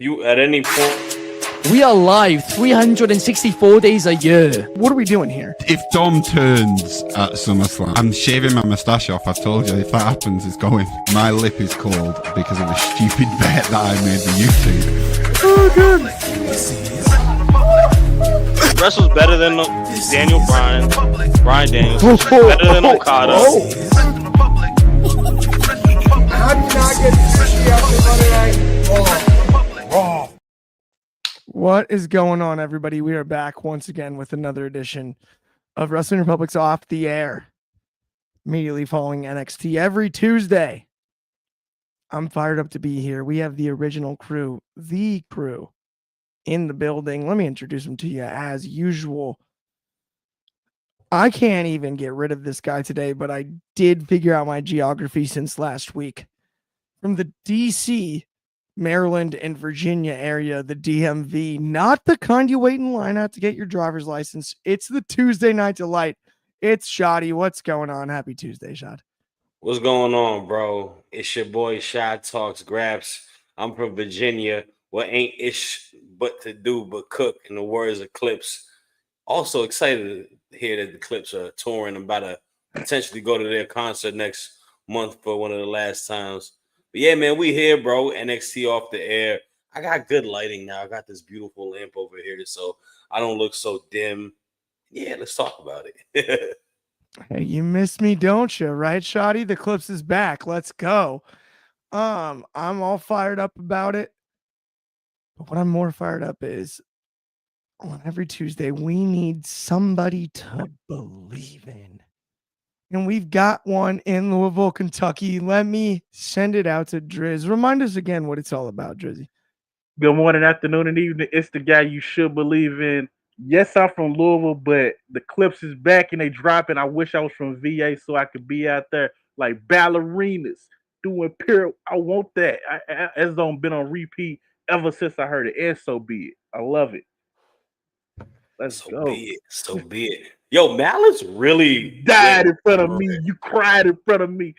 You at any point. We are live 364 days a year. What are we doing here? If Dom turns at SummerSlam, I'm shaving my moustache off. I've told you, if that happens, it's going. My lip is cold because of a stupid bet that I made with YouTube. Oh, good. Wrestle's better than Daniel Bryan. Bryan Daniels. Better than Okada. How do you not get sushi after Monday Night Raw? What is going on, everybody? We are back once again with another edition of Wrestling Republic's Off the Air. Immediately following NXT every Tuesday. I'm fired up to be here. We have the original crew, the crew in the building. Let me introduce them to you as usual. I can't even get rid of this guy today, but I did figure out my geography since last week. From the DC, Maryland, and Virginia area, the DMV, not the kind you wait in line out to get your driver's license. It's the Tuesday Night Delight. It's Shoddy. What's going on? Happy Tuesday, Shad. What's going on, bro? It's your boy Shad Talks Graps. I'm from Virginia. What ain't ish but to do but cook, in the words of Clips. Also excited to hear that the Clips are touring. I'm about to potentially go to their concert next month for one of the last times. But yeah, man, we here, bro. NXT off the air. I got good lighting now. I got this beautiful lamp over here, so I don't look so dim. Yeah, let's talk about it. Hey, you miss me, don't you? Right, Shoddy? The Clips is back. Let's go. I'm all fired up about it. But what I'm more fired up is on every Tuesday, we need somebody to believe in. And we've got one in Louisville, Kentucky. Let me send it out to Drizz. Remind us again what it's all about, Drizzy. Good morning, afternoon, and evening. It's the guy you should believe in. Yes, I'm from Louisville, but the Clips is back and they dropping. I wish I was from VA so I could be out there like ballerinas doing pure. I want that. It's been on repeat ever since I heard it. And so be it. I love it. Let's go. Be it. So be it. Yo, Malice really died in front of me. You cried in front of me.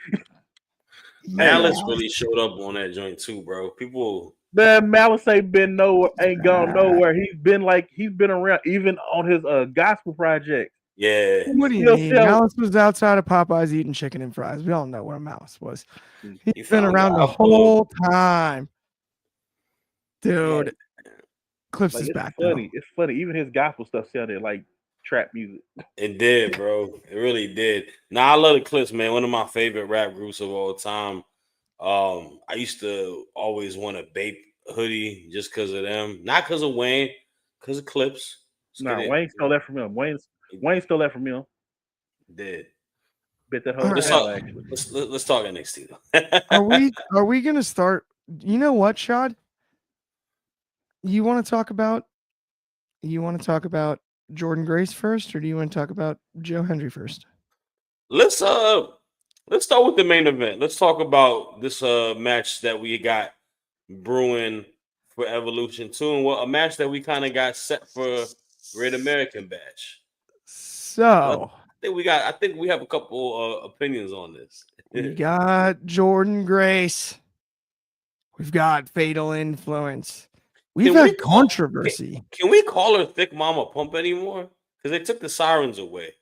Malice really showed up on that joint too, bro. People. Man, Malice ain't been nowhere, ain't gone nowhere. He's been around, even on his gospel project. Yeah. What do you mean? Malice was outside of Popeyes eating chicken and fries. We all know where Malice was. He's been around the whole time. Dude, yeah. Clips is back. Funny. It's funny. Even his gospel stuff sounded like trap music. It did, bro. It really did. Now I love the Clips, man. One of my favorite rap groups of all time. I used to always want a Bape hoodie just because of them, not because of Wayne, because of Clips. Wayne stole that from him. Wayne stole that from him. Did. Bit that whole let's talk NXT though. Are we gonna start? You know what, Shad? You want to talk about Jordan Grace first, or do you want to talk about Joe Hendry first? Let's start with the main event. Let's talk about this match that we got brewing for Evolution 2, and a match that we kind of got set for Great American Bash. So I think we have a couple opinions on this. We got Jordan Grace. We've got Fatal Influence. We've had controversy. Can we call her Thick Mama Pump anymore? Because they took the sirens away.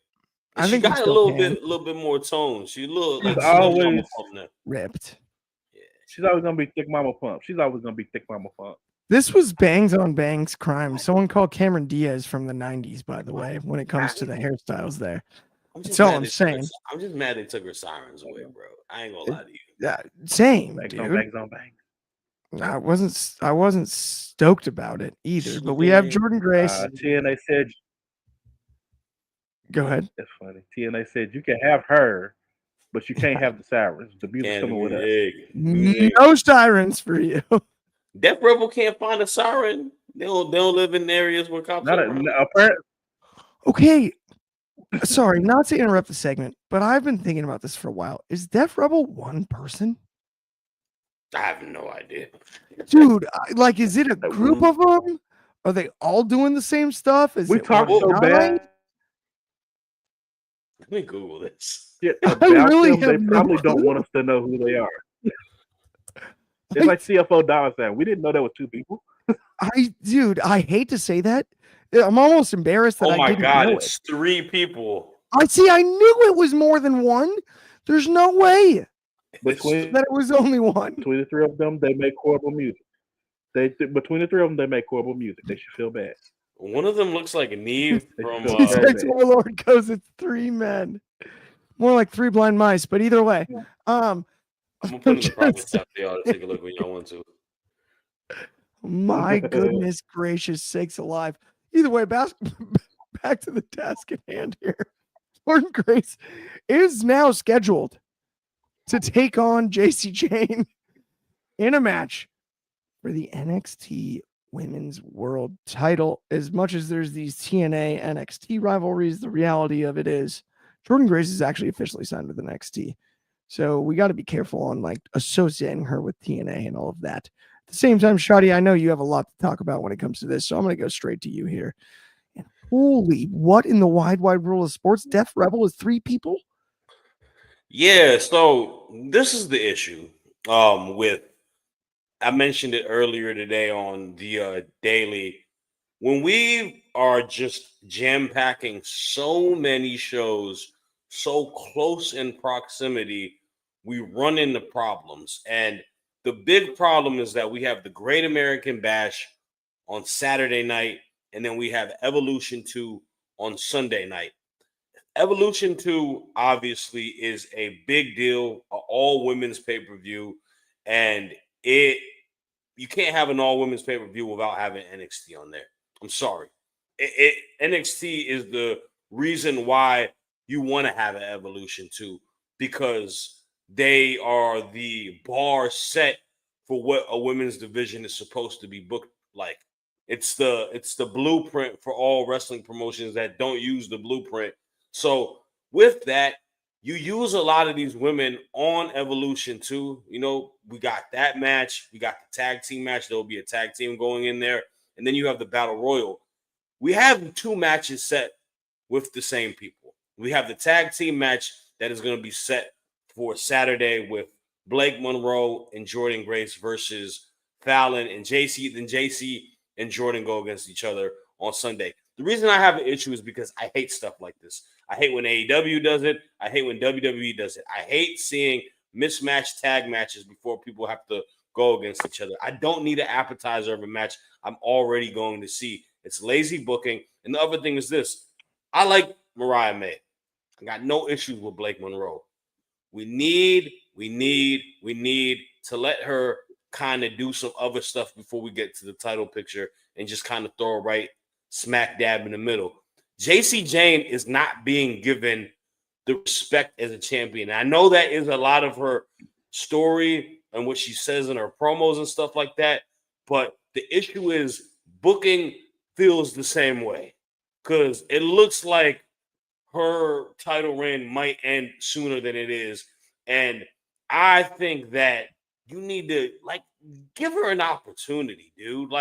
I think she got a little bit more tone. She looked like always ripped. Yeah, she's always gonna be Thick Mama Pump. This was Bangs on Bangs crime. Someone called Cameron Diaz from the 90s, by the way, when it comes to the hairstyles there. That's all I'm saying. I'm just mad they took her sirens away, bro. I ain't gonna lie to you. Yeah, same, bangs dude. On bangs. I wasn't stoked about it either, but we have Jordan Grace. TNA said, go ahead. That's funny. TNA said you can have her, but you can't have the sirens. The music's coming with us. No sirens for you. Death Rebel can't find a siren. They don't live in areas where cops are. Okay. Sorry, not to interrupt the segment, but I've been thinking about this for a while. Is Death Rebel one person? I have no idea. Dude, is it a group of them? Are they all doing the same stuff? We talk so bad. Let me Google this. Yeah, they probably don't want us to know who they are. It's like CFO Dollar Sign. We didn't know there was two people. Dude, I hate to say that. I'm almost embarrassed that Oh I my didn't God, know it's 3 people. I knew it was more than one. There's no way Between that it was only one. the three of them, they make horrible music. Between the three of them, they make horrible music. They should feel bad. One of them looks like Neve They from should feel very Sex bad. Warlord goes, it's 3 men. More like 3 blind mice, but either way. I'm gonna put in the private just- chat for y'all to take a look when y'all want to. My goodness gracious sakes alive. Either way, back to the task at hand here. Jordan Grace is now scheduled to take on JC Jane in a match for the NXT Women's World title. As much as there's these TNA NXT rivalries, the reality of it is Jordan Grace is actually officially signed with NXT. So we got to be careful on like associating her with TNA and all of that. At the same time, Shadi, I know you have a lot to talk about when it comes to this, so I'm going to go straight to you here. And holy, what in the wide world of sports? Def Rebel is 3 people? Yeah, so this is the issue. With I mentioned it earlier today on the daily. When we are just jam packing so many shows so close in proximity, we run into problems. And the big problem is that we have the Great American Bash on Saturday night, and then we have Evolution 2 on Sunday night. Evolution 2 obviously is a big deal, a all women's pay-per-view, and you can't have an all women's pay-per-view without having NXT on there. I'm sorry. NXT is the reason why you want to have an Evolution 2, because they are the bar set for what a women's division is supposed to be booked like. It's the blueprint for all wrestling promotions that don't use the blueprint. So with that, you use a lot of these women on Evolution 2. You know, we got that match. We got the tag team match. There will be a tag team going in there. And then you have the Battle Royal. We have 2 matches set with the same people. We have the tag team match that is going to be set for Saturday with Blake Monroe and Jordan Grace versus Fallon and JC. Then JC and Jordan go against each other on Sunday. The reason I have an issue is because I hate stuff like this. I hate when AEW does it. I hate when WWE does it. I hate seeing mismatched tag matches before people have to go against each other. I don't need an appetizer of a match I'm already going to see. It's lazy booking. And the other thing is this. I like Mariah May. I got no issues with Blake Monroe. We need to let her kind of do some other stuff before we get to the title picture and just kind of throw it right smack dab in the middle. JC Jane is not being given the respect as a champion. And I know that is a lot of her story and what she says in her promos and stuff like that. But the issue is booking feels the same way, because it looks like her title reign might end sooner than it is. And I think that you need to give her an opportunity, dude.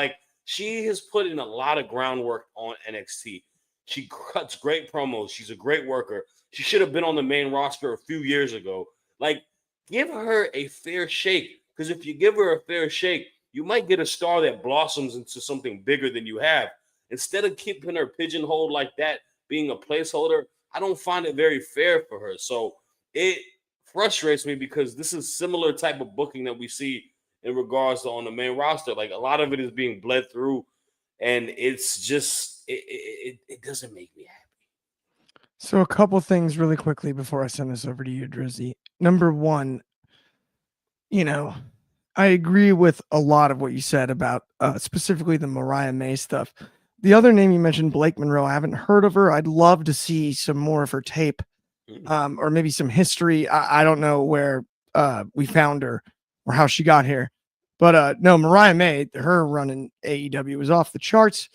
She has put in a lot of groundwork on NXT. She cuts great promos. She's a great worker. She should have been on the main roster a few years ago. Give her a fair shake, because if you give her a fair shake, you might get a star that blossoms into something bigger than you have. Instead of keeping her pigeonholed like that, being a placeholder, I don't find it very fair for her. So it frustrates me, because this is similar type of booking that we see in regards to on the main roster. A lot of it is being bled through, and it's just it doesn't make me happy. So a couple things really quickly before I send this over to you, Drizzy. Number one, I agree with a lot of what you said about specifically the Mariah May stuff. The other name you mentioned, Blake Monroe, I haven't heard of her. I'd love to see some more of her tape, or maybe some history. I don't know where we found her or how she got here. But no, Mariah May, her run in AEW was off the charts.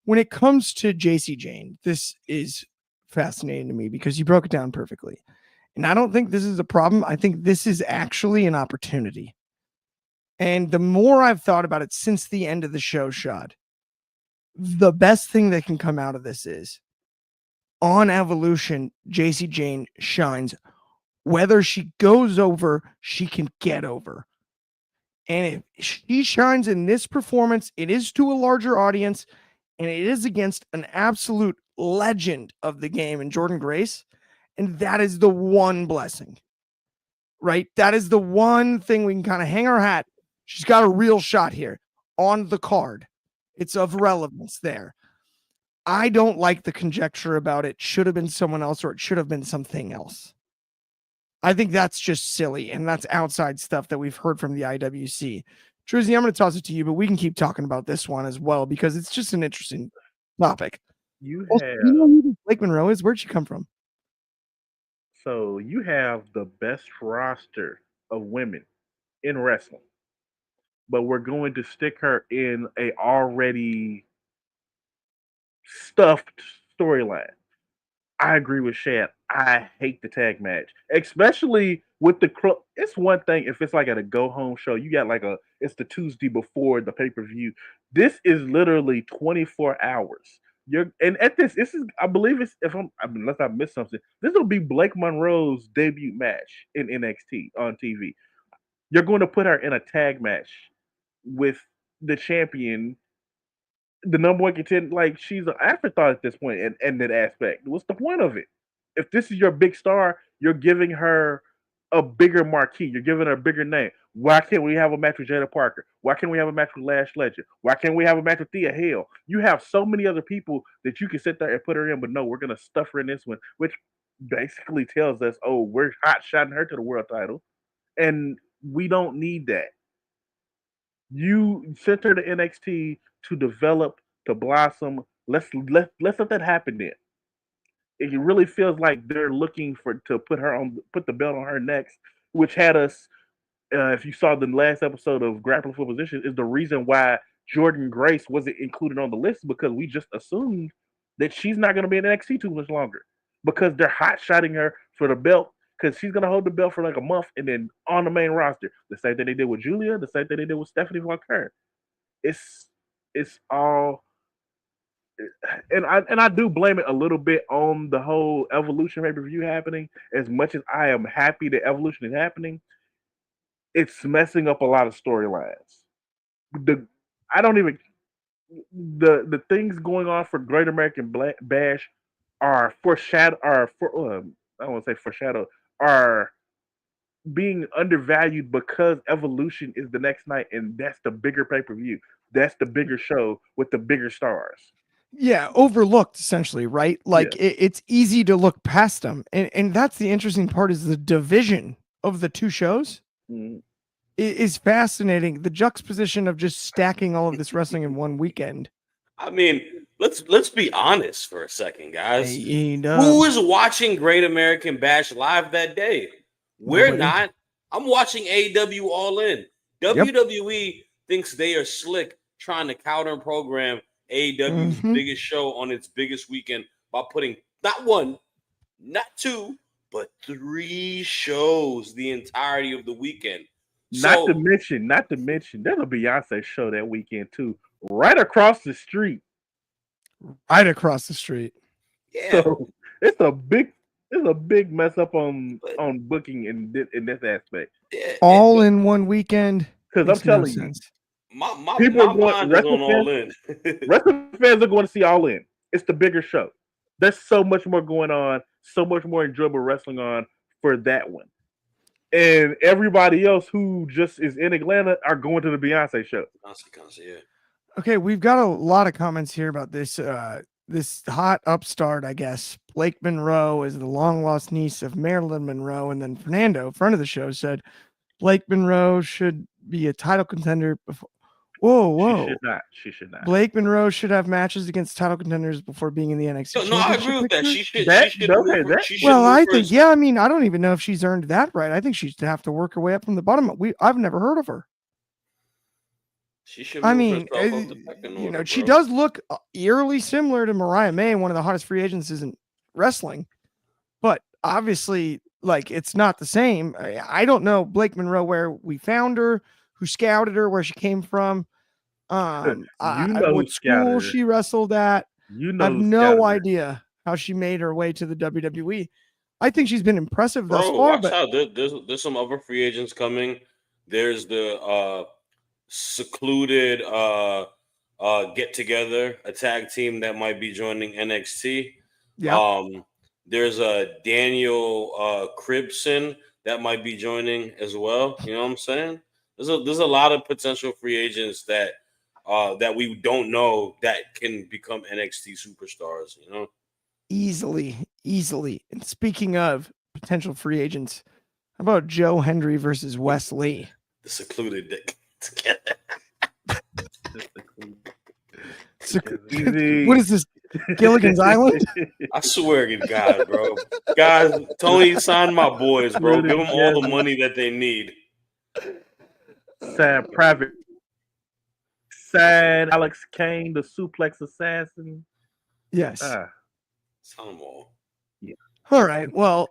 When it comes to JC Jane, this is fascinating to me because you broke it down perfectly. And I don't think this is a problem. I think this is actually an opportunity. And the more I've thought about it since the end of the show, Shad, the best thing that can come out of this is on Evolution, JC Jane shines. Whether she goes over, she can get over. And if she shines in this performance, it is to a larger audience, and it is against an absolute legend of the game in Jordan Grace. And that is the one blessing, right? That is the one thing we can kind of hang our hat. She's got a real shot here on the card. It's of relevance there. I don't like the conjecture about it should have been someone else or it should have been something else. I think that's just silly, and that's outside stuff that we've heard from the IWC. Dryzzy, I'm going to toss it to you, but we can keep talking about this one as well because it's just an interesting topic. You Also, have do you know who Blake Monroe is? Where'd she come from? so you have the best roster of women in wrestling, but we're going to stick her in a already stuffed storyline. I agree with Shad. I hate the tag match, especially with the. It's one thing if it's like at a go home show. You got like it's the Tuesday before the pay per view. This is literally 24 hours. And at this is I believe it's unless I missed something. This will be Blake Monroe's debut match in NXT on TV. You're going to put her in a tag match with the champion, the number one contender. Like she's an afterthought at this point in that aspect. What's the point of it? If this is your big star, you're giving her a bigger marquee. You're giving her a bigger name. Why can't we have a match with Jada Parker? Why can't we have a match with Lash Legend? Why can't we have a match with Thea Hale? You have so many other people that you can sit there and put her in, but no, we're gonna stuff her in this one, which basically tells us, oh, we're hot shotting her to the world title, and we don't need that. You sent her to NXT to develop, to blossom. Let's let that happen then. It really feels like they're looking to put the belt on her next, which had us. If you saw the last episode of Grappling for Position, is the reason why Jordan Grace wasn't included on the list because we just assumed that she's not going to be in NXT too much longer because they're hot shotting her for the belt because she's going to hold the belt for like a month and then on the main roster. The same thing they did with Julia, the same thing they did with Stephanie Von Kern. It's all and I do blame it a little bit on the whole Evolution pay-per-view happening. As much as I am happy that Evolution is happening, it's messing up a lot of storylines. The I don't even the things going on for Great American Bash are foreshadow are for I don't want to say foreshadow are being undervalued because Evolution is the next night and that's the bigger pay-per-view. That's the bigger show with the bigger stars. Yeah, overlooked essentially, right? Like Yeah. it's easy to look past them, and that's the interesting part is the division of the two shows Mhm. is fascinating. The juxtaposition of just stacking all of this wrestling in one weekend. I mean, let's be honest for a second, guys. AEW. Who is watching Great American Bash live that day? We're Nobody. not. I'm watching AEW All In. WWE thinks they are slick trying to counter program AEW's biggest show on its biggest weekend by putting not one, not two, but 3 shows the entirety of the weekend. Not to mention, there's a Beyonce show that weekend too, right across the street. Right across the street. Yeah. So it's a big mess up on booking in this aspect. All in one weekend. Because I'm telling you, my people are going. mind is on All In. Wrestling fans are going to see All In. It's the bigger show. There's so much more going on, so much more enjoyable wrestling on for that one. And everybody else who just is in Atlanta are going to the Beyonce show. Yeah. Okay, we've got a lot of comments here about this this hot upstart, I guess. Blake Monroe is the long lost niece of Marilyn Monroe, and then Fernando, friend of the show, said Blake Monroe should be a title contender before. Whoa! She should not. Blake Monroe should have matches against title contenders before being in the NXT. No, I agree with that. She should. I think. Yeah, I mean, I don't even know if she's earned that right. I think she'd have to work her way up from the bottom. I've never heard of her. She should. I mean, you know, she does look eerily similar to Mariah May, one of the hottest free agents in wrestling, but obviously, like, it's not the same. I don't know Blake Monroe where we found her, who scouted her, where she came from, what school she wrestled at. I have no idea how she made her way to the WWE. I think she's been impressive thus far. Watch out. There's some other free agents coming. There's the secluded get together, a tag team that might be joining NXT. Yeah. There's a Daniel Cribson that might be joining as well. You know what I'm saying? There's a lot of potential free agents that we don't know that can become NXT superstars. You know, Easily. And speaking of potential free agents, how about Joe Hendry versus Wes Lee? the secluded together. Easy. What is this? Gilligan's Island? I swear to God, bro. Guys, Tony signed my boys, bro. Give them all the money that they need. Sad private. Sad Alex Kane, the suplex assassin. Yes. Sign them all. All right. Well,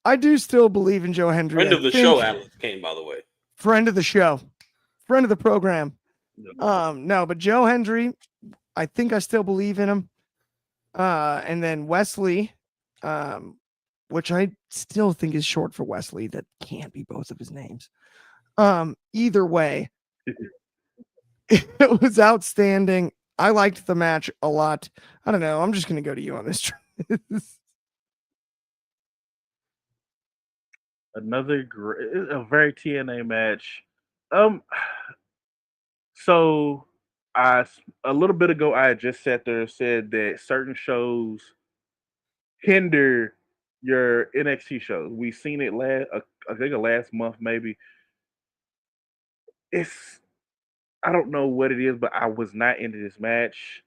I do still believe in Joe Hendry. Friend of the show, Alex Kane, by the way. Friend of the show. Friend of the program. No, but Joe Hendry, I think I still believe in him. And then Wesley, which I still think is short for Wesley. That can't be both of his names. Either way, it was outstanding. I liked the match a lot. I don't know. I'm just going to go to you on this. Another a very TNA match. So a little bit ago I had just sat there and said that certain shows hinder your NXT shows. We've seen it I think last month maybe. I don't know what it is, but I was not into this match.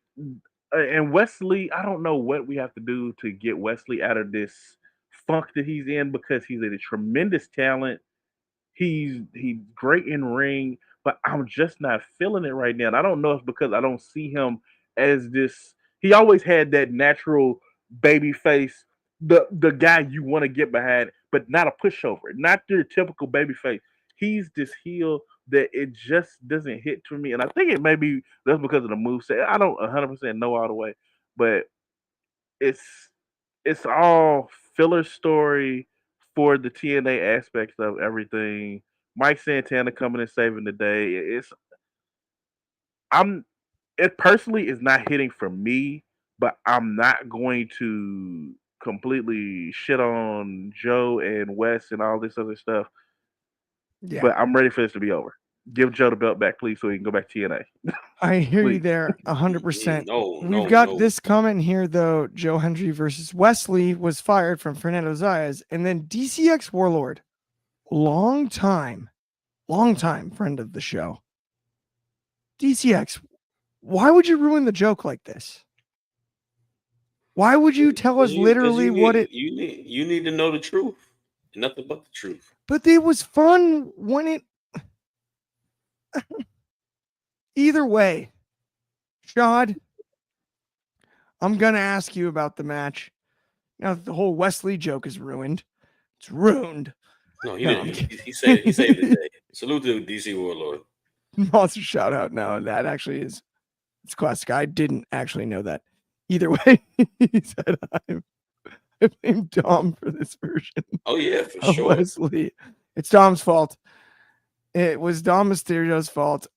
And Wesley, I don't know what we have to do to get Wesley out of this funk that he's in because he's a tremendous talent. He's great in ring, but I'm just not feeling it right now. And I don't know if it's because I don't see him as this. He always had that natural baby face, the guy you want to get behind, but not a pushover, not your typical baby face. He's this heel that it just doesn't hit to me, and I think it may be that's because of the moveset. I don't 100% know all the way, but it's it's all filler story for the TNA aspects of everything. Mike Santana coming and saving the day. I'm it personally is not hitting for me, but I'm not going to completely shit on Joe and Wes and all this other stuff. Yeah. But I'm ready for this to be over. Give Joe the belt back, please, so he can go back to TNA. I hear you Please. there 100%. No, We've got this comment here, though. Joe Hendry versus Wesley was fired from Fernando Zayas. And then DCX Warlord, long time friend of the show. DCX, why would you ruin the joke like this? Why would you tell us literally what it... You need to know the truth. Nothing but the truth. But it was fun when it... Either way, Shad, I'm going to ask you about the match. Now that the whole Wesley joke is ruined. It's ruined. No, he didn't. He saved the day. Salute to DC Warlord. Monster shout out. No, that actually is... It's classic. I didn't actually know that. Either way, he said, I blame Dom for this version. Oh, yeah, for sure. Wesley. It's Dom's fault. It was Dom Mysterio's fault.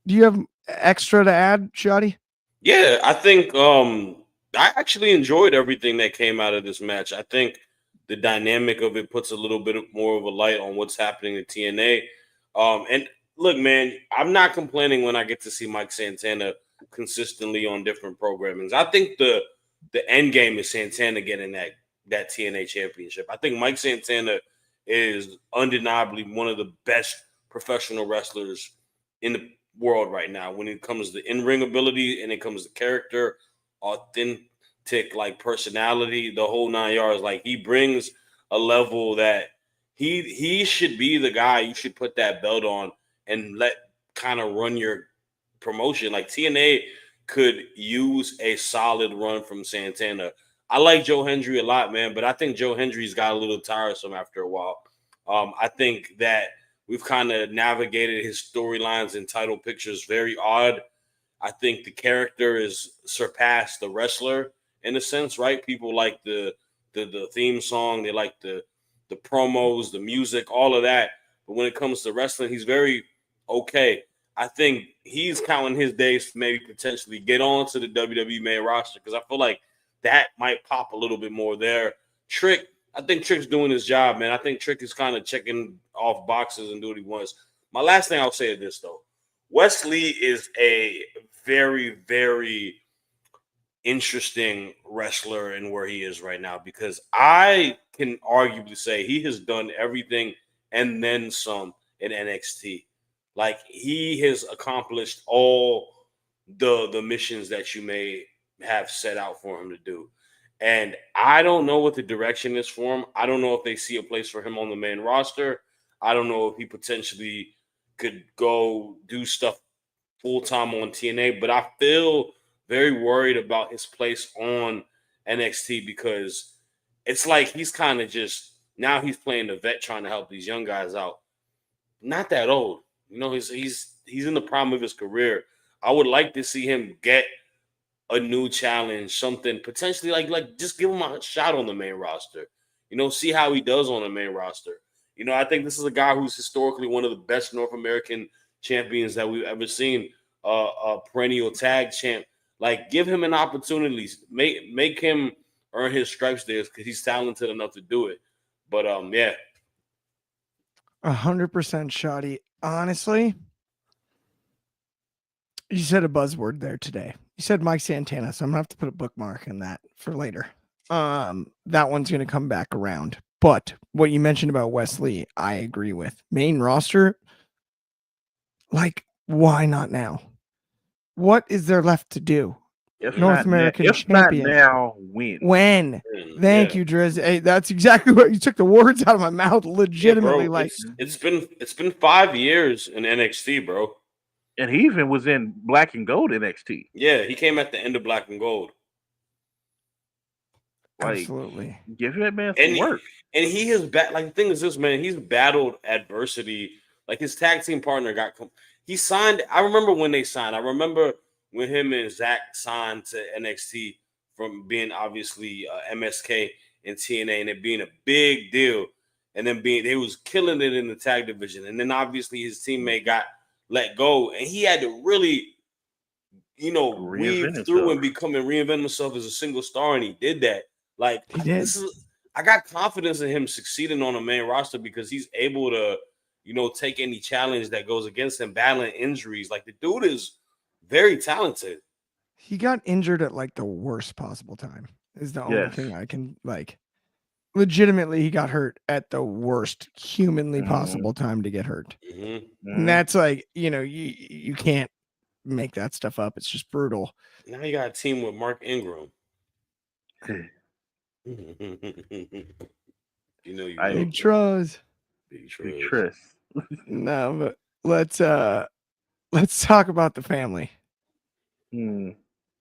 Do you have extra to add, Shoddy? Yeah, I think I actually enjoyed everything that came out of this match. I think the dynamic of it puts a little bit more of a light on what's happening in TNA. And look, man, I'm not complaining when I get to see Mike Santana consistently on different programmings. I think the end game is Santana getting that TNA championship. I think Mike Santana is undeniably one of the best professional wrestlers in the world right now when it comes to in-ring ability and it comes to character, authentic like personality, the whole 9 yards. Like he brings a level that he should be the guy you should put that belt on and let kind of run your promotion. Like TNA could use a solid run from Santana. I like Joe Hendry a lot, man, but I think Joe Hendry's got a little tiresome after a while. I think that we've kind of navigated his storylines and title pictures very odd. I think the character is surpassed the wrestler in a sense, right? People like the theme song, they like the promos, the music, all of that. But when it comes to wrestling, he's very okay. I think he's counting his days to maybe potentially get on to the WWE main roster because I feel like that might pop a little bit more there. Trick, I think Trick's doing his job, man. I think Trick is kind of checking off boxes and doing what he wants. My last thing I'll say is this, though. Wesley is a very, very interesting wrestler in where he is right now because I can arguably say he has done everything and then some in NXT. Like he has accomplished all the missions that you may have set out for him to do. And I don't know what the direction is for him. I don't know if they see a place for him on the main roster. I don't know if he potentially could go do stuff full time on TNA, but I feel very worried about his place on NXT because it's like he's kind of just now he's playing the vet trying to help these young guys out. Not that old. You know, he's in the prime of his career. I would like to see him get a new challenge, something potentially like just give him a shot on the main roster. You know, see how he does on the main roster. You know, I think this is a guy who's historically one of the best North American champions that we've ever seen. A perennial tag champ. Like, give him an opportunity. Make him earn his stripes there because he's talented enough to do it. But yeah. 100% shoddy. Honestly, you said a buzzword there today. You said Mike Santana, so I'm gonna have to put a bookmark in that for later. That one's gonna come back around. But what you mentioned about Wesley, I agree with. Main roster, like, why not now? What is there left to do? If North not American now, champion. If not now, when? When? Thank you, Drizzy. Hey, that's exactly what you took the words out of my mouth. Legitimately, yeah, bro, like it's been 5 years in NXT, bro. And he even was in Black and Gold NXT. Yeah, he came at the end of Black and Gold. Like, absolutely. give that man some work. And he has like the thing is this, man, he's battled adversity. Like his tag team partner he signed. I remember when they signed. I remember when him and Zach signed to NXT from being obviously MSK and TNA and it being a big deal. And then they was killing it in the tag division. And then obviously his teammate got let go. And he had to really, you know, weave through and reinvent himself as a single star. And he did that. Like, he did. I got confidence in him succeeding on a main roster because he's able to, you know, take any challenge that goes against him, battling injuries. Like the dude is very talented. He got injured at like the worst possible time. Is the only thing I can like. Legitimately, he got hurt at the worst humanly possible time to get hurt. And that's like, you know, you can't make that stuff up. It's just brutal. Now you got a team with Mark Ingram. You know, Big Truz. Big Truz. No, but let's talk about the family.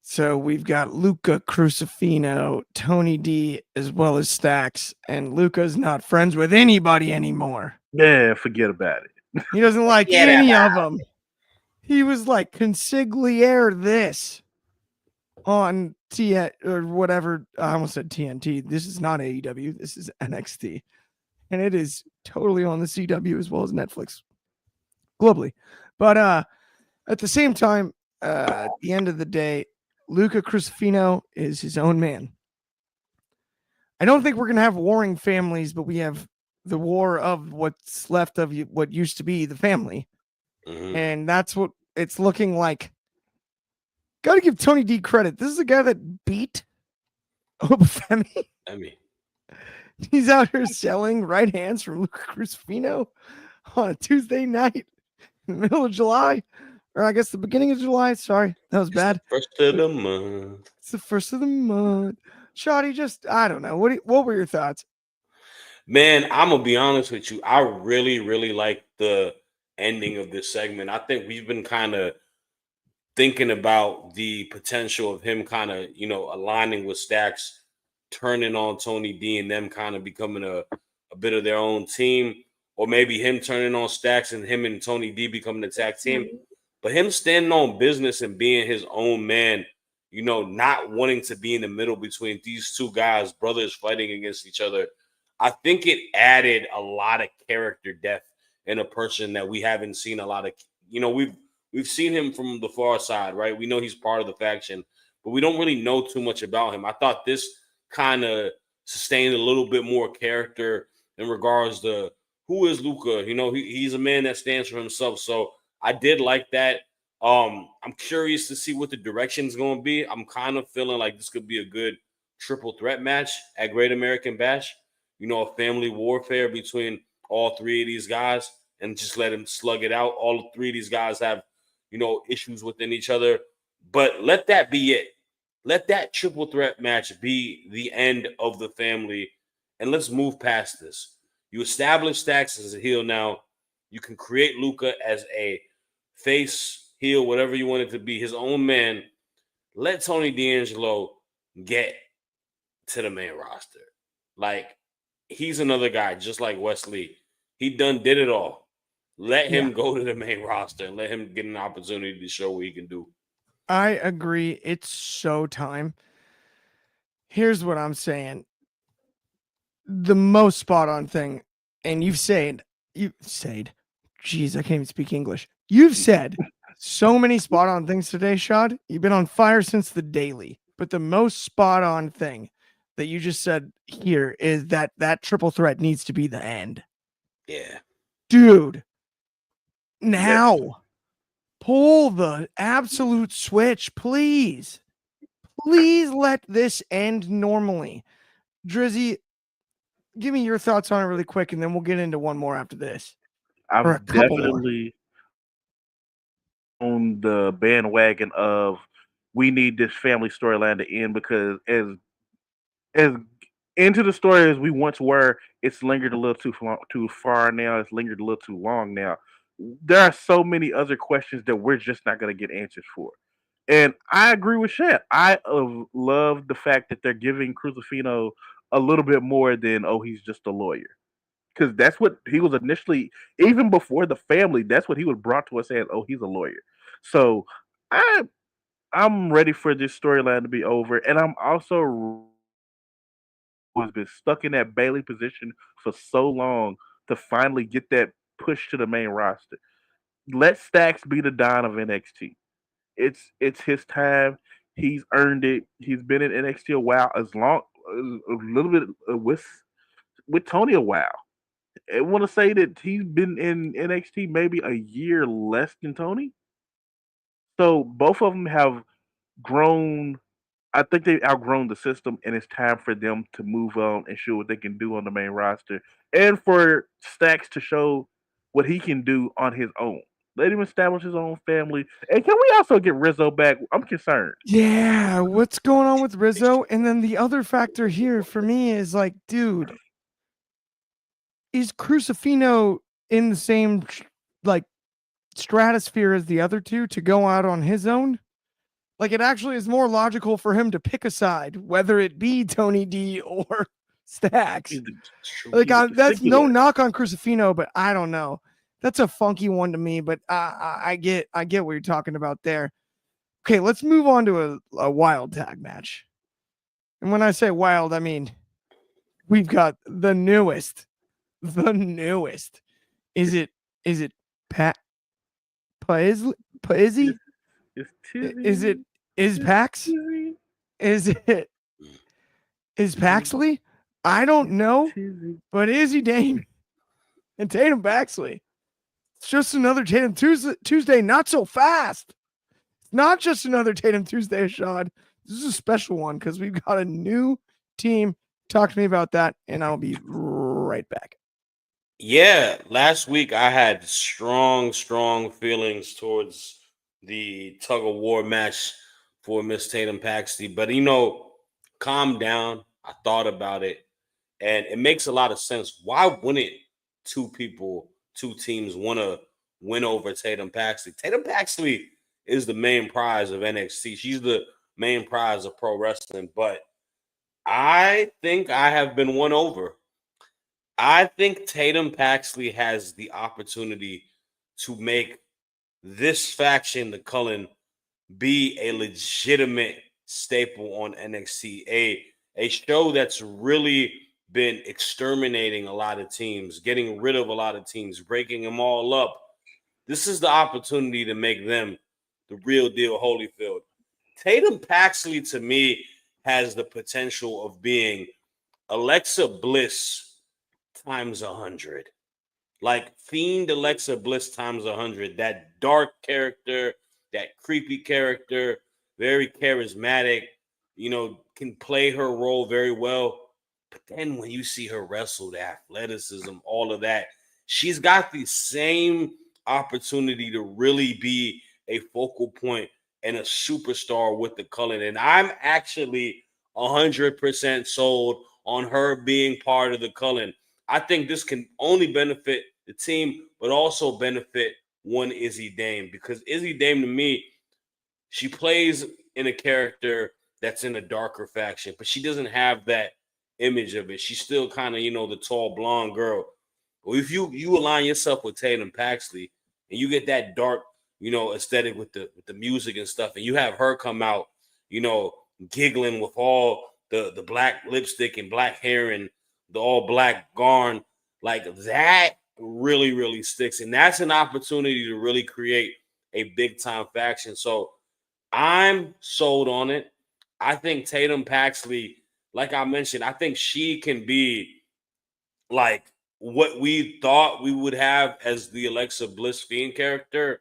So we've got Luca Crucifino, Tony D, as well as Stacks, and Luca's not friends with anybody anymore. Yeah, forget about it. He doesn't like any of them. He was like consigliere this on or whatever. I almost said TNT. This is not AEW. This is NXT. And it is totally on the CW as well as Netflix globally. But at the same time, at the end of the day, Luca Crucifino is his own man. I don't think we're going to have warring families, but we have the war of what's left of what used to be the family. And that's what it's looking like. Got to give Tony D credit. This is a guy that beat Femi. He's out here selling right hands from Luca Crucifino on a Tuesday night in the middle of July. Or I guess the beginning of July. Sorry, that was bad. First of the month. It's the first of the month. Shotty, just, I don't know. What were your thoughts? Man, I'm going to be honest with you. I really, really like the ending of this segment. I think we've been kind of thinking about the potential of him kind of, you know, aligning with Stacks, turning on Tony D and them kind of becoming a bit of their own team, or maybe him turning on Stacks and him and Tony D becoming a tag team. But him standing on business and being his own man, you know, not wanting to be in the middle between these two guys, brothers fighting against each other, I think it added a lot of character depth in a person that we haven't seen a lot of. You know, we've we've seen him from the far side, right? We know he's part of the faction, but we don't really know too much about him. I thought this kind of sustained a little bit more character in regards to who is Luca. You know, he's a man that stands for himself. So I did like that. I'm curious to see what the direction is going to be. I'm kind of feeling like this could be a good triple threat match at Great American Bash. You know, a family warfare between all three of these guys, and just let him slug it out. All three of these guys have, you know, issues within each other, but let that be it. Let that triple threat match be the end of the family, and let's move past this. You establish Stacks as a heel now. You can create Luca as a face, heel, whatever you want it to be, his own man. Let Tony D'Angelo get to the main roster. Like, he's another guy, just like Wesley. He did it all. Let him go to the main roster and let him get an opportunity to show what he can do. I agree. It's so time. Here's what I'm saying. The most spot on thing, and you've said, geez, I can't even speak English. You've said so many spot on things today, Shad. You've been on fire since the daily. But the most spot on thing that you just said here is that triple threat needs to be the end. Yeah. Dude, now pull the absolute switch, please. Please let this end normally. Dryzzy, give me your thoughts on it really quick, and then we'll get into one more after this. I'm definitely on the bandwagon of we need this family storyline to end, because as into the story as we once were, it's lingered a little too far now. It's lingered a little too long now. There are so many other questions that we're just not going to get answers for. And I agree with Shad. I love the fact that they're giving Crucifino a little bit more than, oh, he's just a lawyer. Because that's what he was initially, even before the family, that's what he was brought to us as, oh, he's a lawyer. So I'm ready for this storyline to be over. And I'm also who has been stuck in that Bailey position for so long to finally get that push to the main roster. Let Stacks be the Don of NXT. It's his time. He's earned it. He's been in NXT a while, a little bit with Tony a while. I want to say that he's been in NXT maybe a year less than Tony. So both of them have grown. I think they've outgrown the system, and it's time for them to move on and show what they can do on the main roster, and for Stacks to show what he can do on his own. Let him establish his own family. And can we also get Rizzo back? I'm concerned. Yeah, what's going on with Rizzo? And then the other factor here for me is like, dude, is Crucifino in the same like stratosphere as the other two to go out on his own? Like, it actually is more logical for him to pick a side, whether it be Tony D or Stacks. Like, that's no knock on Crucifino, but I don't know. That's a funky one to me, but I get what you're talking about there. Okay, let's move on to a wild tag match. And when I say wild, I mean we've got the newest. Is it Pat Paizzi? Is Pax? Is Paxley? I don't know, but Izzy Dame and Tatum Paxley. It's just another Tatum Tuesday, not so fast. It's not just another Tatum Tuesday, Shad. This is a special one because we've got a new team. Talk to me about that, and I'll be right back. Yeah, last week I had strong feelings towards the tug of war match for Miss Tatum Paxley, but calm down. I thought about it, and it makes a lot of sense. Why wouldn't two teams want to win over Tatum Paxley? Tatum Paxley is the main prize of NXT. She's the main prize of pro wrestling, but I think I have been won over. I think Tatum Paxley has the opportunity to make this faction, the Cullen, be a legitimate staple on NXT, a show that's really been exterminating a lot of teams, getting rid of a lot of teams, breaking them all up. This is the opportunity to make them the real deal Holyfield. Tatum Paxley, to me, has the potential of being Alexa Bliss times 100. Like Fiend Alexa Bliss times 100. That dark character, that creepy character, very charismatic, can play her role very well. But then when you see her wrestle, the athleticism, all of that, she's got the same opportunity to really be a focal point and a superstar with the Cullen. And I'm actually 100% sold on her being part of the Cullen. I think this can only benefit the team, but also benefit one Izzy Dame, because Izzy Dame, to me, she plays in a character that's in a darker faction, but she doesn't have that image of it. She's still kind of, the tall blonde girl. Well, if you align yourself with Tatum Paxley and you get that dark, aesthetic with the music and stuff, and you have her come out, giggling with all the black lipstick and black hair and the all black garn, like that really, really sticks. And that's an opportunity to really create a big time faction. So I'm sold on it. I think Tatum Paxley, like I mentioned, I think she can be like what we thought we would have as the Alexa Bliss Fiend character,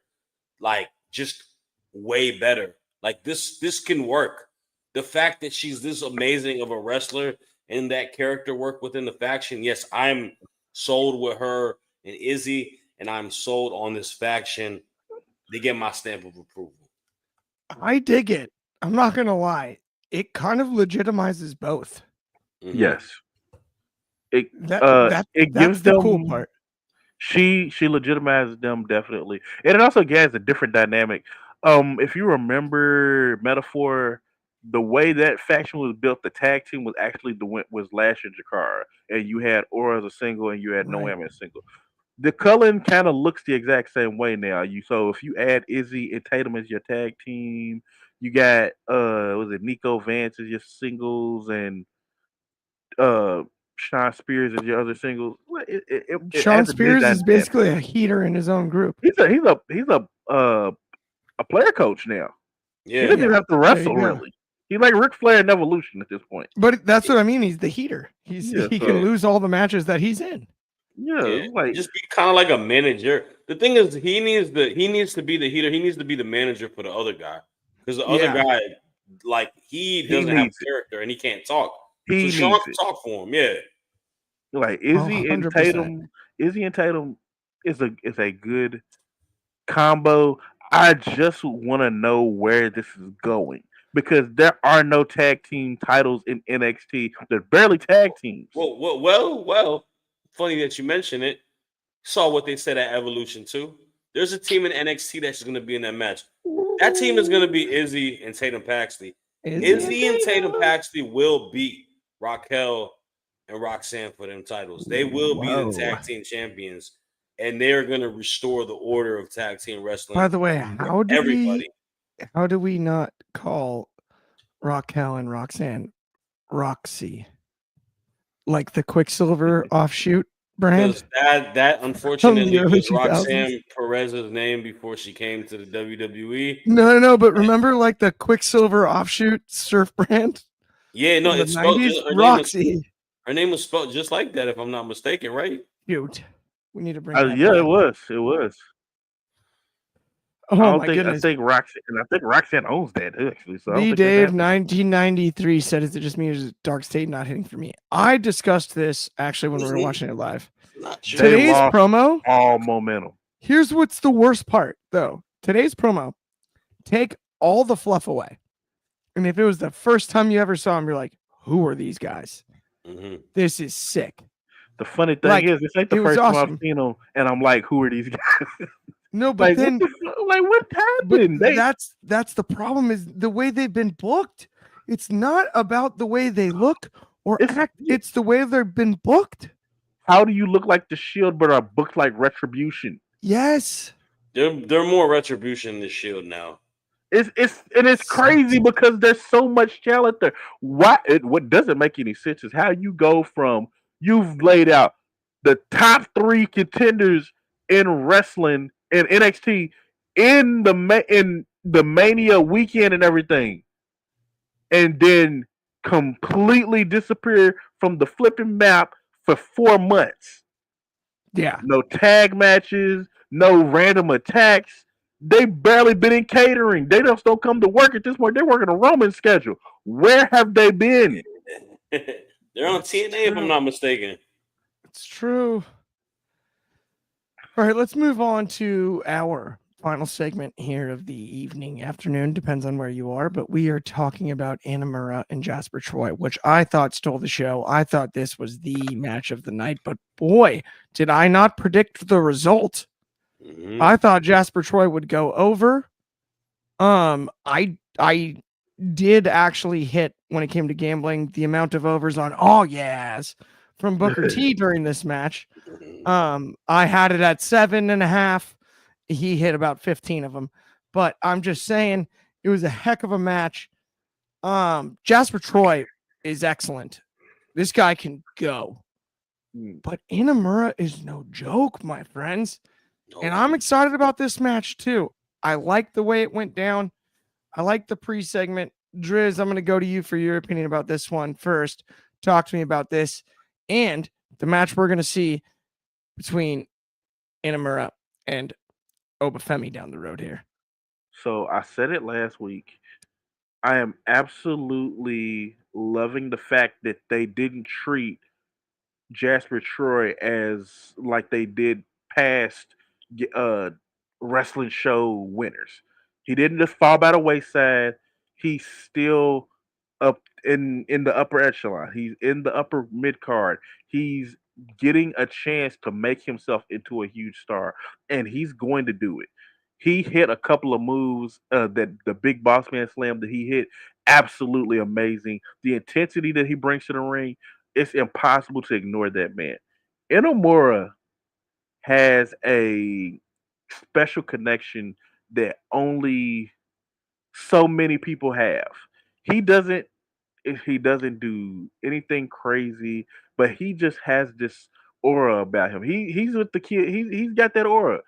like just way better. Like this can work. The fact that she's this amazing of a wrestler and that character work within the faction, yes, I'm sold with her and Izzy, and I'm sold on this faction. They get my stamp of approval. I dig it. I'm not gonna lie. It kind of legitimizes both. Mhm. Yes. It That it that's gives the them cool part. she legitimizes them definitely. And it also adds a different dynamic. If you remember Metaphor, the way that faction was built, the tag team was actually was Lash and Jakara, and you had Aura as a single and you had Right. Noam as a single. The Cullen kind of looks the exact same way now. So if you add Izzy and Tatum as your tag team, you got was it Nico Vance as your singles and uh Sean Spears as your other singles. It Sean adds a new Spears is dynamic. basically a heater in his own group. He's a player coach now. He Yeah. doesn't even have to There wrestle you go. really. He's like Ric Flair in Evolution at this point. But that's what I mean. He's the heater. He Yeah, can so lose all the matches that he's in. yeah, Yeah. it's like Just be kind of like a manager. The thing is, he needs to be the heater. He needs to be the manager for the other guy. Because the other Yeah. guy, like, he doesn't have needs it. character and he can't talk. He So Sean needs can it. talk for him. Yeah. Like 100%. Izzy and Tatum is a good combo. I just want to know where this is going because there are no tag team titles in NXT. There's barely tag teams. Well. Funny that you mention it. Saw what they said at Evolution 2. There's a team in NXT that's going to be in that match. That team is going to be Izzy and Tatum Paxley. Izzy and Tatum Paxley will beat Raquel and Roxanne for them titles. They will be the tag team champions, and they're going to restore the order of tag team wrestling. By the way, how do we not call Raquel and Roxanne Roxy? Like the Quicksilver offshoot brand? Because that unfortunately early was 2000s. Roxanne Perez's name before she came to the WWE. No, but remember like the Quicksilver offshoot surf brand? Yeah, no, In the it's spelled 90s? just, Roxy. her name was spelled just like that, if I'm not mistaken, right? Shoot. We need to bring that Yeah, back. it was. Oh my goodness. I think Roxanne owns that actually. So I don't B think Dave that 1993 said, "Is it just me or is Dark State not hitting for me?" I discussed this actually when we were watching it live. Not sure. They Today's lost promo, all momentum. here's what's the worst part though. Today's promo, take all the fluff away. And if it was the first time you ever saw him, you're like, who are these guys? Mhm. This is sick. The funny thing Like, is, this ain't the it was first time awesome. I've seen them, and I'm like, who are these guys? No, but like, then what but happened? that's the problem is the way they've been booked. It's not about the way they look or act. It's the way they've been booked. How do you look like the Shield but are booked like Retribution? Yes. They're more Retribution than Shield now. It's crazy because there's so much talent there. What doesn't make any sense is how you go from you've laid out the top 3 contenders in wrestling in NXT in the Mania weekend and everything, and then completely disappear from the flipping map for 4 months. Yeah. No tag matches, no random attacks. They barely been in catering. They just don't come to work at this point. They're working a Roman schedule. Where have they been? They're on It's TNA if I'm true. not mistaken. It's true. All right, let's move on to our final segment here of the evening, afternoon, depends on where you are, but we are talking about Anamura and Jasper Troy, which I thought stole the show. I thought this was the match of the night, but boy, did I not predict the result. Mhm. I thought Jasper Troy would go over. I did actually hit when it came to gambling the amount of overs on all yeahs from Booker T during this match. I had it at 7.5. He hit about 15 of them, but I'm just saying it was a heck of a match. Jasper Troy is excellent. This guy can go, but Inamura is no joke, my friends. And I'm excited about this match too. I like the way it went down. I like the pre-segment. Driz, I'm going to go to you for your opinion about this one first. Talk to me about this and the match we're going to see between Inamura and Obafemi down the road here. So I said it last week. I am absolutely loving the fact that they didn't treat Jasper Troy as like they did past uh, wrestling show winners. He didn't just fall by the wayside. He's still up in the upper echelon. He's in the upper mid card. He's getting a chance to make himself into a huge star, and he's going to do it. He hit a couple of moves that the big boss man slam that he hit, absolutely amazing. The intensity that he brings to the ring, it's impossible to ignore that man. Inomura has a special connection that only so many people have. He doesn't he doesn't do anything crazy, but he just has this aura about him. He's with the kid. He's got that aura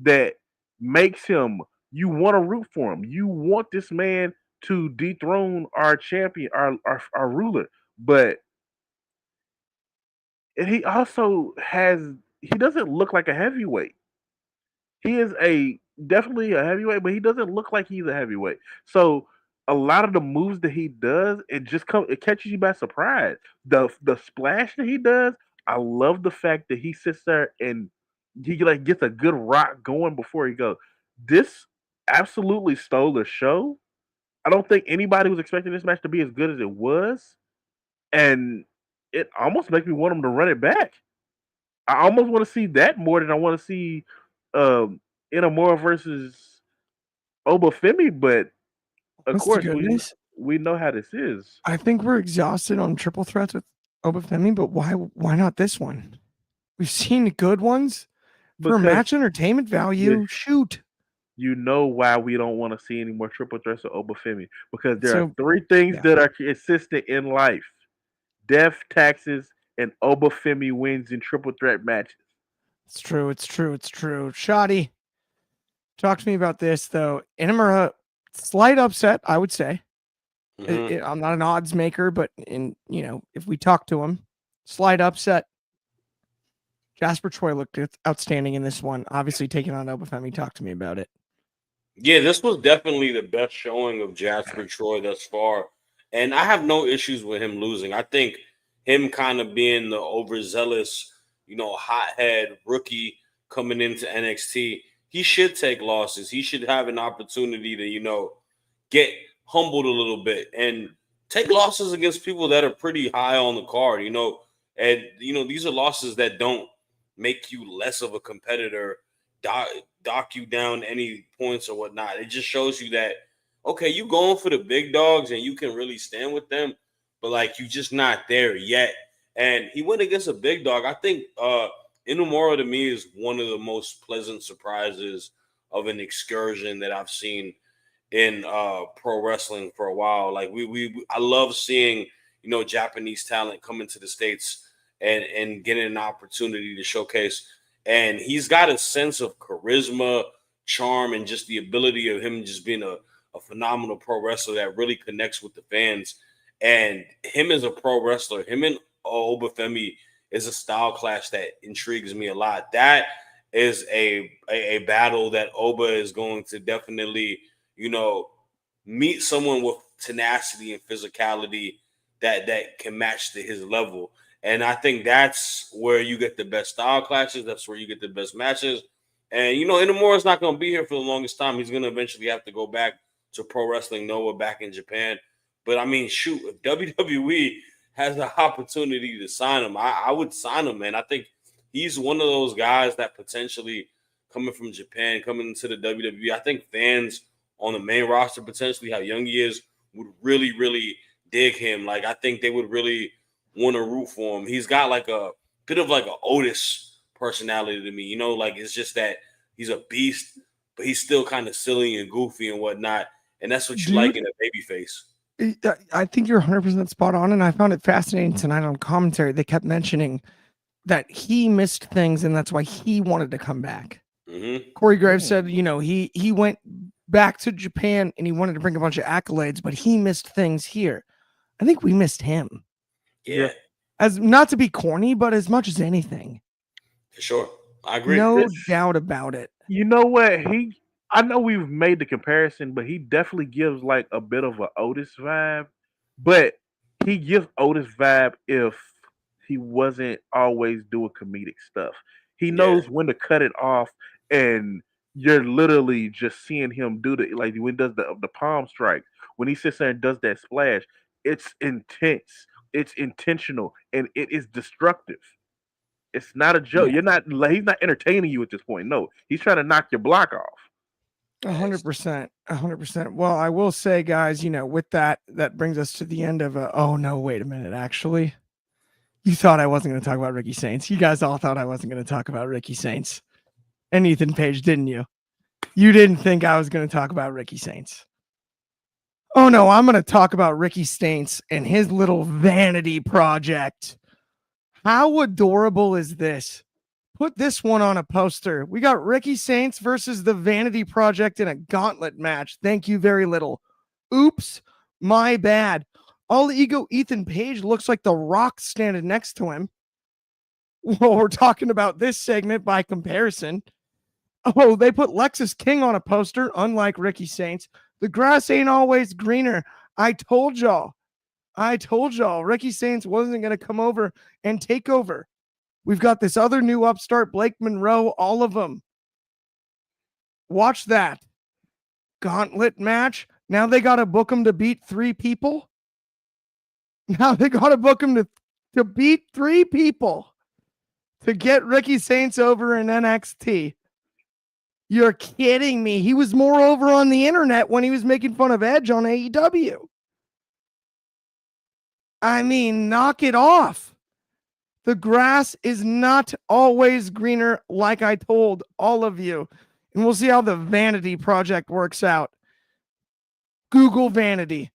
that makes him you want to root for him. You want this man to dethrone our champion, our ruler. But and he also has he doesn't look like a heavyweight. He is a definitely a heavyweight, but he doesn't look like he's a heavyweight. So a lot of the moves that he does, it catches you by surprise. The splash that he does, I love the fact that he sits there and he like gets a good rock going before he goes. This absolutely stole the show. I don't think anybody was expecting this match to be as good as it was, and it almost makes me want him to run it back. I almost want to see that more than I want to see um Inamura versus Obafemi, but of Honest to course goodness, we know how this is. I think we're exhausted on triple threats with Obafemi, but why not this one? We've seen good ones for Because match entertainment value. you, Shoot. you know why we don't want to see any more triple threats of Obafemi. Because there are So three things yeah, that are consistent in life: death, taxes, and Obafemi wins in triple threat matches. it's true. It's true. It's true. Shoddy, talk to me about this though. Inamura, slight upset, I would say. Mhm. I'm not an odds maker, but if we talk to him, slight upset. Jasper Troy looked outstanding in this one. Obviously, taking on Obafemi. Talk to me about it. Yeah, this was definitely the best showing of Jasper Troy thus far. And I have no issues with him losing. I think him kind of being the overzealous, hothead rookie coming into NXT, he should take losses. He should have an opportunity to, get humbled a little bit and take losses against people that are pretty high on the card, And, these are losses that don't make you less of a competitor, dock you down any points or whatnot. It just shows you that, okay, you going for the big dogs and you can really stand with them, but like you just not there yet. And he went against a big dog. I think Inumura to me is one of the most pleasant surprises of an excursion that I've seen in pro wrestling for a while. Like I love seeing Japanese talent come into the States and getting an opportunity to showcase. and he's got a sense of charisma, charm, and just the ability of him just being a phenomenal pro wrestler that really connects with the fans. And him as a pro wrestler, him and Obafemi is a style clash that intrigues me a lot. That is a battle that Oba is going to definitely, meet someone with tenacity and physicality that can match to his level. And I think that's where you get the best style clashes. That's where you get the best matches. And Inamura's not going to be here for the longest time. He's going to eventually have to go back to Pro Wrestling Noah back in Japan. But I mean, shoot, if WWE has the opportunity to sign him, I would sign him, man. I think he's one of those guys that potentially coming from Japan, coming into the WWE, I think fans on the main roster, potentially how young he is, would really, really dig him. Like, I think they would really want to root for him. He's got like a bit of like an Otis personality to me, like it's just that he's a beast, but he's still kind of silly and goofy and whatnot. And that's what you like in a babyface. I think you're 100% spot on, and I found it fascinating tonight on commentary. They kept mentioning that he missed things, and that's why he wanted to come back. Mm-hmm. Corey Graves said, he went back to Japan and he wanted to bring a bunch of accolades, but he missed things here. I think we missed him. Yeah. As not to be corny, but as much as anything. For sure. I agree. No doubt about it. You know what? I know we've made the comparison, but he definitely gives like a bit of an Otis vibe. But he gives Otis vibe if he wasn't always doing comedic stuff. He knows when to cut it off, and you're literally just seeing him do like when he does the palm strike, when he sits there and does that splash. It's intense, it's intentional, and it is destructive. It's not a joke. He's not entertaining you at this point. No, he's trying to knock your block off. 100%. 100%. Well, I will say, guys, with that brings us to the end of oh no, wait a minute. Actually, you thought I wasn't going to talk about Ricky Saints. You guys all thought I wasn't going to talk about Ricky Saints and Ethan Page, didn't you? You didn't think I was going to talk about Ricky Saints. Oh no, I'm going to talk about Ricky Saints and his little vanity project. How adorable is this? Put this one on a poster. We got Ricky Saints versus the Vanity Project in a gauntlet match. Thank you very little. Oops, my bad. All ego Ethan Page looks like The Rock standing next to him. Well, we're talking about this segment by comparison. Oh, they put Lexus King on a poster, unlike Ricky Saints. The grass ain't always greener. I told y'all. Ricky Saints wasn't going to come over and take over. We've got this other new upstart, Blake Monroe, all of them. Watch that. Gauntlet match. Now they got to book him to beat 3 people. Now they got to book him to beat 3 people to get Ricky Saints over in NXT. You're kidding me. He was more over on the internet when he was making fun of Edge on AEW. I mean, knock it off. The grass is not always greener, like I told all of you. And we'll see how the Vanity Project works out. Google Vanity.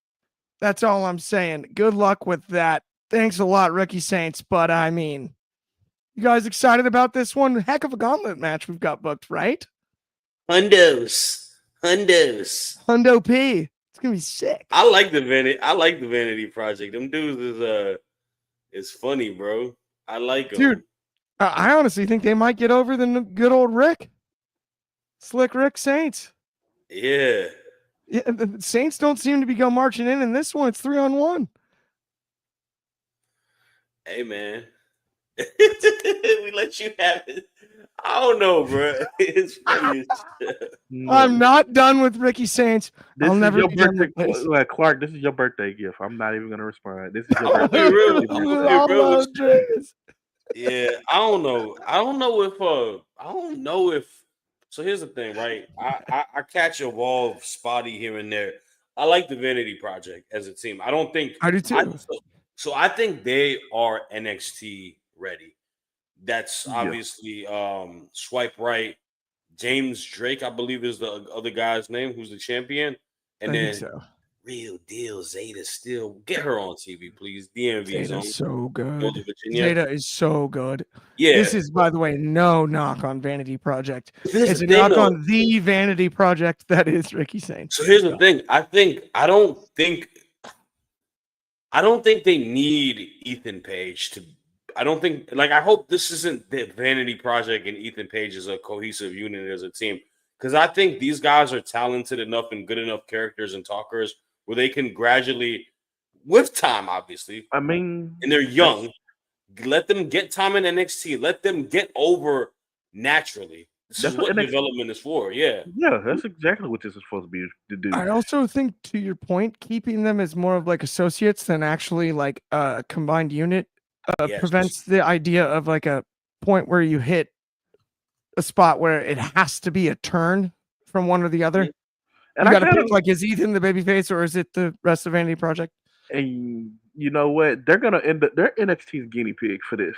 That's all I'm saying. Good luck with that. Thanks a lot, Ricky Saints. But I mean, you guys excited about this one? Heck of a gauntlet match we've got booked, right? Hundos. Hundo P. It's gonna be sick. I like the Vanity Project. Them dudes is funny, bro. I like them. Dude, I honestly think they might get over the good old Rick. Slick Rick Saints. Yeah. Yeah, the Saints don't seem to be go marching in this one. It's 3-on-1. Hey, man. We let you have it. I don't know, bro. It's funny. I'm not done with Ricky Saints. I'll never be done with this. Clark, this is your birthday gift. I'm not even gonna respond. This is your birthday gift. Yeah, I don't know. I don't know if. So here's the thing, right? I catch Evolve spotty here and there. I like the Vanity Project as a team. I don't think I do too. So I think they are NXT ready. That's obviously Swipe Right. James Drake, I believe, is the other guy's name who's the champion. And then Real deal, Zeta still. Get her on TV, please. DMV's on. Zeta's so good. Northern Virginia. Zeta is so good. Yeah. This is, by the way, no knock on Vanity Project. Here's It's the a thing, knock though. on the Vanity Project that is Ricky Saints. So here's the thing. I don't think they need Ethan Page to. I don't think, I hope this isn't the Vanity Project and Ethan Page is a cohesive unit as a team. Because I think these guys are talented enough and good enough characters and talkers where they can gradually, with time, obviously. I mean, and they're young. Let them get time in NXT. Let them get over naturally. This is what development is for. Yeah. Yeah, that's exactly what this is supposed to be to do. I also think, to your point, keeping them as more of like associates than actually like a combined unit prevents the idea of like a point where you hit a spot where it has to be a turn from one or the other. And you got to pick, like, is Ethan the babyface or is it the rest of Vanity Project? And you know what? They're gonna end up. They're NXT's guinea pig for this,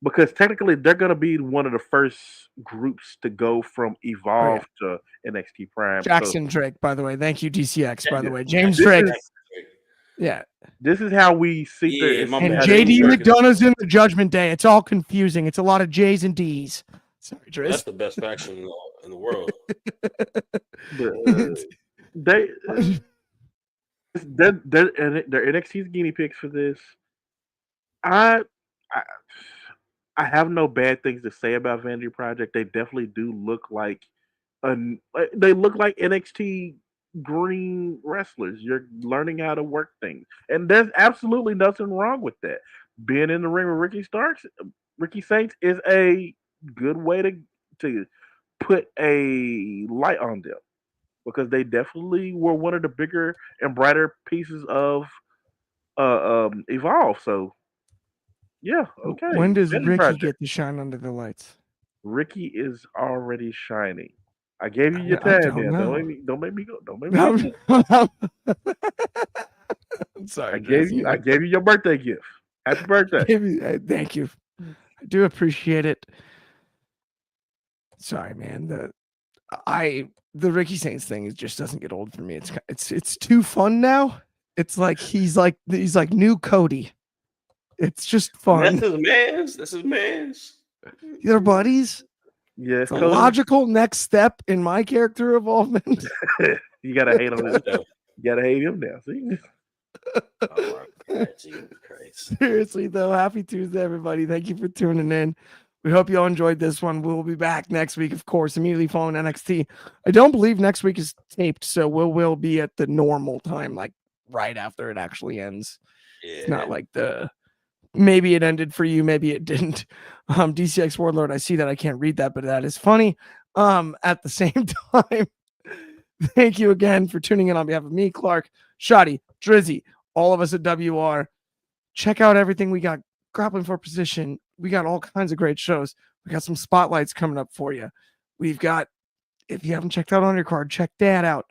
because technically they're gonna be one of the first groups to go from Evolve to NXT Prime. Jackson Drake, by the way. Thank you, DCX. By the way, James Drake. This is how we see and JD McDonough's in the Judgment Day. It's all confusing. It's a lot of J's and D's. Sorry, Driz. That's the best faction in the world. They're NXT's guinea pigs for this. I have no bad things to say about Vanity Project. They definitely do look like NXT green wrestlers. You're learning how to work things, and there's absolutely nothing wrong with that. Being in the ring with Ricky Saints is a good way to put a light on them, because they definitely were one of the bigger and brighter pieces of Evolve. So yeah, okay. When does Ricky get to shine under the lights? Ricky is already shining. I gave you your time, man. Don't make me go. Don't make me go. I'm sorry. I gave you your birthday gift. Happy birthday. Thank you. I do appreciate it. Sorry, man. The Ricky Saints thing just doesn't get old for me. It's too fun now. It's like he's like new Cody. It's just fun. That's his man's. They're buddies. Yeah, it's a logical next step in my character evolvement. You gotta hate him. You gotta hate him now. See? Oh my God, Jesus Christ. Seriously though, happy Tuesday, everybody. Thank you for tuning in. We hope you all enjoyed this one. We'll be back next week, of course, immediately following NXT. I don't believe next week is taped, so we'll be at the normal time, like right after it actually ends. Yeah. It's not like maybe it ended for you, maybe it didn't. DCX Warlord, I see that. I can't read that, but that is funny. At the same time, thank you again for tuning in on behalf of me, Clark, Shoddy, Drizzy, all of us at WR. Check out everything we got. Grappling for Position. We got all kinds of great shows. We got some spotlights coming up for you. We've got, if you haven't checked out on your card, check that out.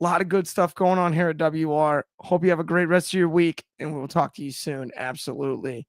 A lot of good stuff going on here at WR. Hope you have a great rest of your week, and we'll talk to you soon. Absolutely.